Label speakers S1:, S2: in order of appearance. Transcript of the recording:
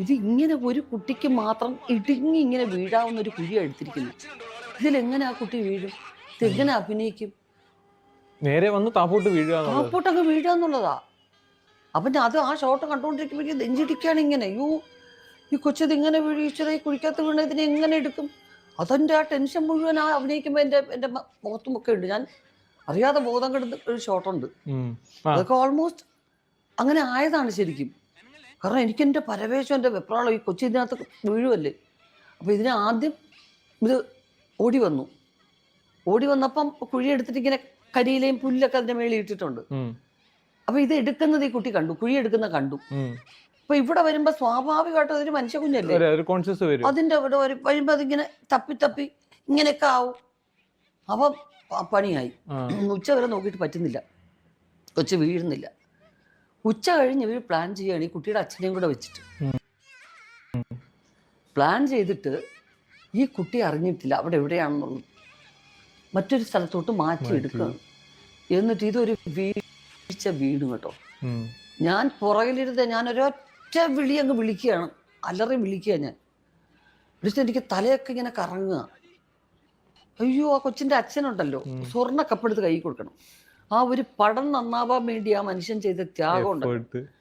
S1: ഇത് ഇങ്ങനെ ഒരു കുട്ടിക്ക് മാത്രം ഇടുങ്ങി ഇങ്ങനെ വീഴാവുന്ന ഒരു കുഴി എടുത്തിരിക്കുന്നു. ഇതിലെങ്ങനെ ആ കുട്ടി വീഴും? ഇതെങ്ങനെ അഭിനയിക്കും?
S2: നേരെ വന്ന് താപ്പോട്ട് വീഴുക.
S1: താപ്പോട്ടൊക്കെ വീഴുക എന്നുള്ളതാ. അപ്പം അത് ആ ഷോട്ട് കണ്ടുകൊണ്ടിരിക്കുമ്പോഴേക്കും നെഞ്ചിടിക്കുകയാണ് ഇങ്ങനെ. അയ്യോ, ഈ കൊച്ചത് ഇങ്ങനെ വീഴ്ചത് ഈ കുഴിക്കകത്ത് വീണ ഇതിനെ എങ്ങനെ എടുക്കും? അതെൻ്റെ ആ ടെൻഷൻ മുഴുവൻ ആ അഭിനയിക്കുമ്പോൾ എൻ്റെ മുഖത്തുമൊക്കെ ഉണ്ട്. ഞാൻ അറിയാതെ ബോധം കെടുന്ന ഒരു ഷോട്ടുണ്ട്. അതൊക്കെ ഓൾമോസ്റ്റ് അങ്ങനെ ആയതാണ് ശരിക്കും. കാരണം എനിക്ക് എൻ്റെ പരവേശം, എൻ്റെ വെപ്രാളം, ഈ കൊച്ചി ഇതിനകത്ത് വീഴുമല്ലേ. അപ്പോൾ ഇതിനെ ആദ്യം ഇത് ഓടി വന്നപ്പം കുഴിയെടുത്തിട്ട് ഇങ്ങനെ കരിയിലെയും പുല്ലൊക്കെ അതിൻ്റെ മേളിൽ ഇട്ടിട്ടുണ്ട്. അപ്പോൾ ഇത് എടുക്കുന്നത് ഈ കുട്ടി കണ്ടു, കുഴി എടുക്കുന്ന കണ്ടു. അപ്പോൾ ഇവിടെ വരുമ്പോൾ സ്വാഭാവികമായിട്ടും അതൊരു മനുഷ്യ കുഞ്ഞല്ലേ, അതിൻ്റെ ഇവിടെ വരുമ്പോൾ അതിങ്ങനെ തപ്പി ഇങ്ങനെയൊക്കെ ആവും. അപ്പം പണിയായി. ഉച്ച വരെ നോക്കിയിട്ട് പറ്റുന്നില്ല, കൊച്ചു വീഴുന്നില്ല. ഉച്ച കഴിഞ്ഞ് ഇവർ പ്ലാൻ ചെയ്യുകയാണ് ഈ കുട്ടിയുടെ അച്ഛനെയും കൂടെ വെച്ചിട്ട്. പ്ലാൻ ചെയ്തിട്ട് ഈ കുട്ടി അറിഞ്ഞിട്ടില്ല അവിടെ എവിടെയാണെന്നുള്ളത്, മറ്റൊരു സ്ഥലത്തോട്ട് മാറ്റിയെടുക്കുകയാണ്. എന്നിട്ട് ഇതൊരു വീഴ്ച വീണു കേട്ടോ. ഞാൻ പുറകിലിരുന്ന് ഞാൻ ഒരൊറ്റ വിളി അങ്ങ് വിളിക്കുകയാണ്, അലറി വിളിക്കുക. ഞാൻ വിളിച്ചിട്ട് എനിക്ക് തലയൊക്കെ ഇങ്ങനെ കറങ്ങുക. അയ്യോ, ആ കൊച്ചിൻ്റെ അച്ഛനുണ്ടല്ലോ, സ്വർണ്ണ കപ്പെടുത്ത് കൈ കൊടുക്കണം. ആ ഒരു പടം നന്നാവാൻ വേണ്ടി ആ മനുഷ്യൻ ചെയ്ത ത്യാഗം ഉണ്ടല്ലോ,